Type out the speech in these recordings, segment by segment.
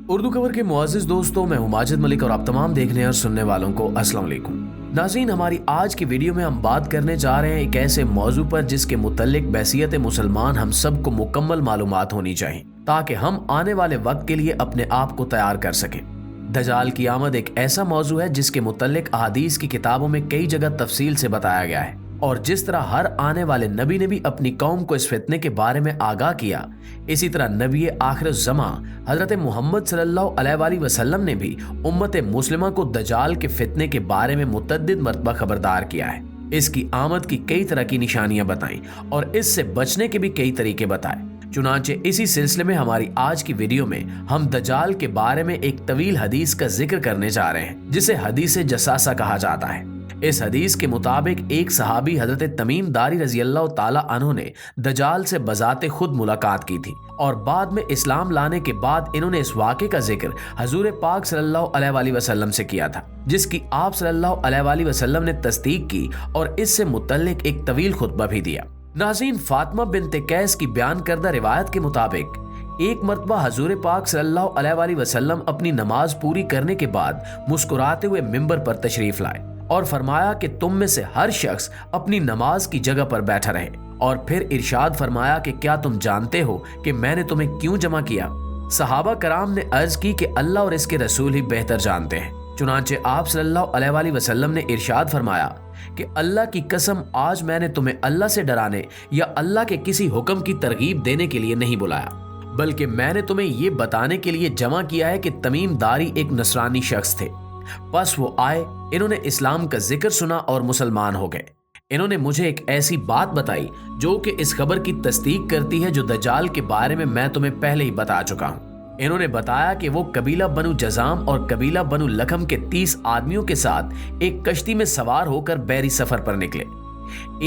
उर्दू खबर के मुअज़्ज़िज़ दोस्तों, मैं हूं माजिद मलिक और आप तमाम देखने और सुनने वालों को अस्सलाम वालेकुम। नाज़रीन, हमारी आज की वीडियो में हम बात करने जा रहे हैं एक ऐसे मौजू पर जिसके मुतल्लिक बहसियत मुसलमान हम सबको मुकम्मल मालूमात होनी चाहिए ताकि हम आने वाले वक्त के लिए अपने आप को तैयार कर सकें। दजाल की आमद एक ऐसा मौजू है जिसके मुतल्लिक अहादीस की किताबों में कई जगह तफसील से बताया गया है, और जिस तरह हर आने वाले नबी ने भी अपनी कौम को इस फितने के बारे में आगाह किया, इसी तरह नबी आखिर ज़मा हजरत मोहम्मद सल्लल्लाहु अलैहि वसल्लम ने भी उम्मत मुस्लिमा को दजाल के फितने के बारे में मुतअद्दिद मरतबा खबरदार किया है। इसकी आमद की कई तरह की निशानियां बताई और इससे बचने के भी कई तरीके बताए। चुनांचे इसी सिलसिले में हमारी आज की वीडियो में हम दजाल के बारे में एक तवील हदीस का जिक्र करने जा रहे हैं जिसे हदीस जसासा कहा जाता है। इस हदीस के मुताबिक एक सहाबी हजरत तमीम दारी रजी अल्लाह ताला अन्हु ने दजाल से बजाते खुद मुलाकात की थी और बाद में इस्लाम लाने के बाद इन्होंने इस वाक़े का जिक्र हजूर पाक सल्लल्लाहु अलैहि वसल्लम से किया था, जिसकी आप सल्लल्लाहु अलैहि वसल्लम ने तस्दीक की और इससे मुतल्लिक एक तवील खुतबा भी दिया। नाज़रीन, फातिमा बिन्त कैस की बयान करदा रिवायत के मुताबिक एक मरतबा हजूर पाक सल्लल्लाहु अलैहि वसल्लम अपनी नमाज पूरी करने के बाद मुस्कुराते हुए मिंबर पर तशरीफ लाए और फरमाया कि तुम में से हर शख्स अपनी नमाज की जगह पर बैठा रहे, और फिर इरशाद फरमाया कि क्या तुम जानते हो कि मैंने तुम्हें क्यों जमा किया? सहाबा कराम ने अर्ज की कि अल्लाह और इसके रसूल ही बेहतर जानते हैं। चुनांचे आप सल्लल्लाहु अलैहि वसल्लम ने इरशाद फरमाया कि अल्लाह की कसम, आज मैंने तुम्हें अल्लाह से डराने या अल्लाह के किसी हुक्म की तरगीब देने के लिए नहीं बुलाया, बल्कि मैंने तुम्हें ये बताने के लिए जमा किया है कि तमीम दारी एक नसरानी शख्स थे। बस वो आए, इन्होंने इस्लाम का जिक्र सुना और मुसलमान हो गए। इन्होंने मुझे एक ऐसी बात बताई जो कि इस खबर की तस्दीक करती है जो दज्जाल के बारे में मैं तुम्हें पहले ही बता चुका हूँ। इन्होंने बताया कि वो कबीला बनु जजाम और कबीला बनु लखम के 30 आदमियों के साथ एक कश्ती में सवार होकर बैरी सफर पर निकले।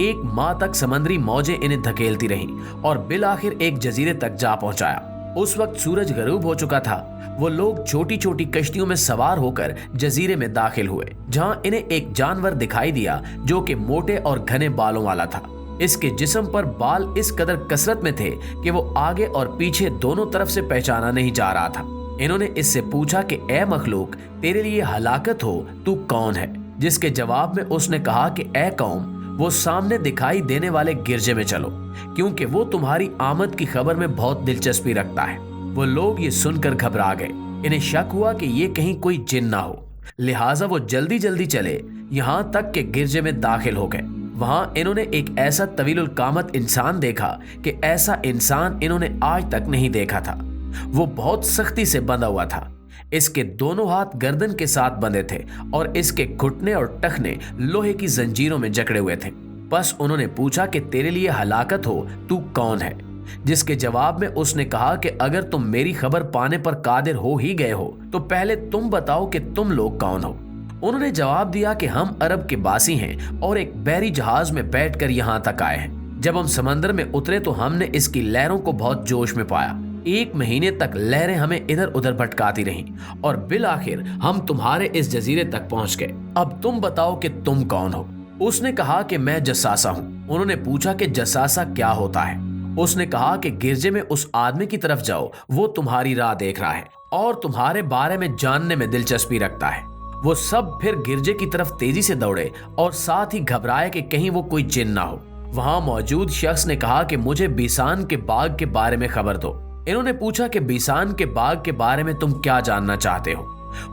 एक माह तक समंदरी मौजें इन्हें धकेलती रहीं और बिल आखिर एक जजीरे तक जा पहुंचाया। उस वक्त सूरज गरूब हो चुका था। वो लोग छोटी छोटी कश्तियों में सवार होकर जजीरे में दाखिल हुए, जहां इन्हें एक जानवर दिखाई दिया जो कि मोटे और घने बालों वाला था। इसके जिस्म पर बाल इस कदर कसरत में थे कि वो आगे और पीछे दोनों तरफ से पहचाना नहीं जा रहा था। इन्होंने इससे पूछा कि ए मखलूक, तेरे लिए हलाकत हो, तू कौन है? जिसके जवाब में उसने कहा कि ए कौम, वो सामने दिखाई देने वाले गिरजे में चलो, क्योंकि वो तुम्हारी आमद की खबर में बहुत दिलचस्पी रखता है। वो लोग ये सुनकर घबरा गए। इन्हें शक हुआ कि ये कहीं कोई जिन ना हो, लिहाजा वो जल्दी जल्दी चले, यहाँ तक के गिरजे में दाखिल हो गए। वहां इन्होंने एक ऐसा तवीलुल कामत इंसान देखा कि ऐसा इंसान इन्होंने आज तक नहीं देखा था। वो बहुत सख्ती से बंधा हुआ था। इसके दोनों हाथ गर्दन के साथ बंधे थे और इसके घुटने और टखने लोहे की जंजीरों में जकड़े हुए थे। बस उन्होंने पूछा कि तेरे लिए हलाकत हो, तू कौन है? जिसके जवाब में उसने कहा कि अगर तुम मेरी खबर पाने पर कादिर हो ही गए हो तो पहले तुम बताओ कि तुम लोग कौन हो। उन्होंने जवाब दिया कि हम अरब के बासी हैं और एक बहरी जहाज में बैठकर यहाँ तक आए हैं। जब हम समंदर में उतरे तो हमने इसकी लहरों को बहुत जोश में पाया। 1 महीने तक लहरें हमें इधर उधर भटकाती रहीं और बिल आखिर हम तुम्हारे इस जजीरे तक पहुंच गए। अब तुम बताओ कि तुम कौन हो? उसने कहा कि मैं जसासा हूँ। उन्होंने पूछा कि जसासा क्या होता है? उसने कहा कि गिरजे में उस आदमी की तरफ जाओ, वो तुम्हारी राह देख रहा है और तुम्हारे बारे में जानने में दिलचस्पी रखता है। वो सब फिर गिरजे की तरफ तेजी से दौड़े और साथ ही घबराए कि कहीं वो कोई जिन ना हो। वहां मौजूद शख्स ने कहा कि मुझे बीसान के बाग के बारे में खबर दो। इन्होंने पूछा कि बीसान के बाग के बारे में तुम क्या जानना चाहते हो?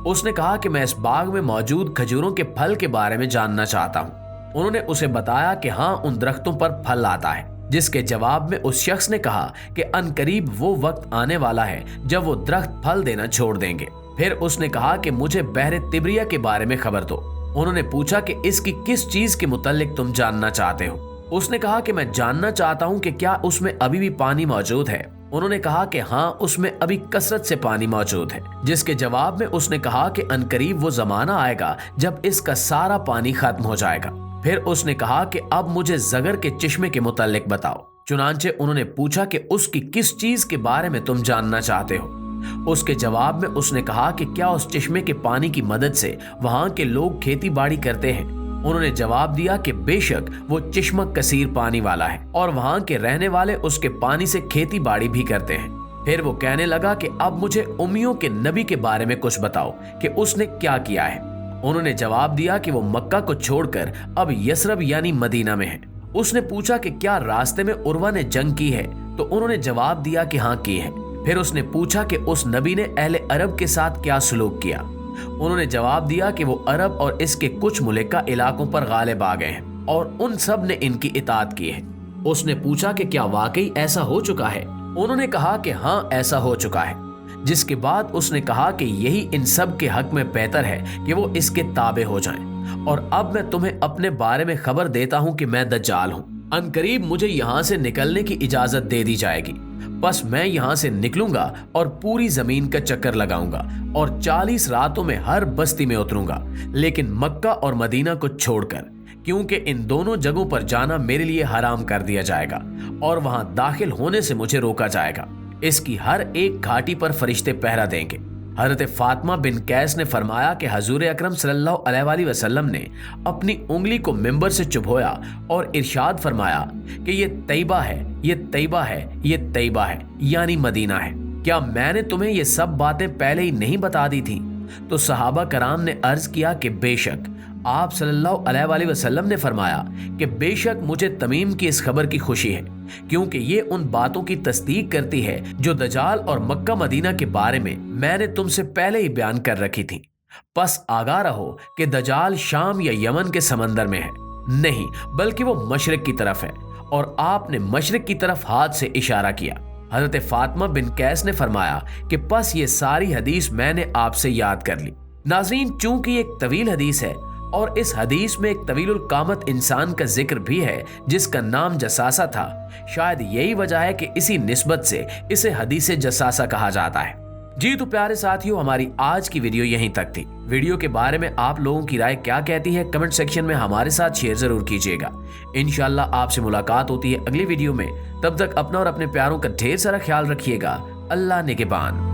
उसने कहा कि मैं इस बाग में मौजूद खजूरों के फल के बारे में जानना चाहता हूँ। उन्होंने उसे बताया कि हाँ, उन दरख्तों पर फल आता है। जिसके जवाब में उस शख्स ने कहा कि अनकरीब वो वक्त आने वाला है जब वो दरख्त फल देना छोड़ देंगे। फिर उसने कहा कि मुझे बहरे तिब्रिया के बारे में खबर दो। उन्होंने पूछा कि इसकी किस चीज के मुताल्लिक तुम जानना चाहते हो? उसने कहा कि मैं जानना चाहता हूँ कि क्या उसमें अभी भी पानी मौजूद है। उन्होंने कहा कि हाँ, उसमें अभी कसरत से पानी मौजूद है। जिसके जवाब में उसने कहा कि अनकरीब वो जमाना आएगा जब इसका सारा पानी खत्म हो जाएगा। फिर उसने कहा कि अब मुझे जगर के चिश्मे के मुताल्लिक बताओ। चुनांचे उन्होंने पूछा कि उसकी किस चीज के बारे में तुम जानना चाहते हो? उसके जवाब में उसने कहा कि क्या उस चिश्मे के पानी की मदद से वहां के लोग खेती बाड़ी करते हैं? उन्होंने जवाब दिया कि बेशक वो चिश्मा कसीर पानी वाला है और वहां के रहने वाले उसके पानी से खेती बाड़ी भी करते हैं। फिर वो कहने लगा कि अब मुझे उम्मियों के नबी के बारे में कुछ बताओ कि उसने क्या किया है। उन्होंने जवाब दिया कि वो मक्का को छोड़कर अब यसरब यानी मदीना में है। उसने पूछा कि क्या रास्ते में उर्वा ने जंग की है, तो उन्होंने जवाब दिया कि हाँ की है। फिर उसने पूछा कि उस नबी ने अहले अरब के साथ क्या सलूक किया। उन्होंने जवाब दिया कि वो अरब और इसके कुछ मुल्का इलाकों पर गालिब आ गए हैं और उन सब ने इनकी इताअत की है। उसने पूछा कि क्या वाकई ऐसा हो चुका है। उन्होंने कहा कि हाँ ऐसा हो चुका है। जिसके बाद उसने कहा कि यही इन सब के हक में बेहतर है कि वो इसके ताबे हो जाएं। और अब मैं तुम्हें अपने बारे में खबर देता हूं कि मैं दज्जाल हूं। अनकरीब मुझे यहाँ से निकलने की इजाजत दे दी जाएगी। बस मैं यहाँ से निकलूंगा और पूरी जमीन का चक्कर लगाऊंगा और 40 रातों में हर बस्ती में उतरूंगा, लेकिन मक्का और मदीना को छोड़कर, क्योंकि इन दोनों जगहों पर जाना मेरे लिए हराम कर दिया जाएगा और वहां दाखिल होने से मुझे रोका जाएगा। इसकी हर एक घाटी पर फरिश्ते पहरा देंगे। हजरत फातिमा बिन कैस ने फरमाया कि हजूर अकरम सल्लल्लाहु अलैहि वसल्लम ने अपनी उंगली को मिंबर से चुभोया और इरशाद फरमाया कि ये तैयबा है, ये तैयबा है, ये तैयबा है, यानी मदीना है। क्या मैंने तुम्हें ये सब बातें पहले ही नहीं बता दी थी? तो सहाबा कराम ने अर्ज किया कि बेशक। आप सल्लल्लाहु अलैहि वसल्लम ने फरमाया कि बेशक मुझे तमीम की इस खबर की खुशी है, क्योंकि ये उन बातों की तस्दीक करती है जो दजाल और मक्का मदीना के बारे में मैंने तुमसे पहले ही बयान कर रखी थी। बस आगाह रहो कि दजाल शाम या यमन के समंदर में है, नहीं बल्कि वो मशरिक की तरफ है। और आपने मशरिक की तरफ हाथ से इशारा किया। हजरत फातिमा बिन कैस ने फरमाया कि बस ये सारी हदीस मैंने आपसे याद कर ली। नाज़रीन, चूंकि एक तवील हदीस है और इस हदीस में एक तवीलुल कामत इंसान का जिक्र भी है जिसका नाम जसासा था, शायद यही वजह है कि इसी निस्बत से इसे हदीस जसासा कहा जाता है। जी तो प्यारे साथियों, हमारी आज की वीडियो यहीं तक थी। वीडियो के बारे में आप लोगों की राय क्या कहती है कमेंट सेक्शन में हमारे साथ शेयर जरूर कीजिएगा। इंशाल्लाह आपसे मुलाकात होती है अगली वीडियो में। तब तक अपना और अपने प्यारों का ढेर सारा ख्याल रखिएगा। अल्लाह निगहबान।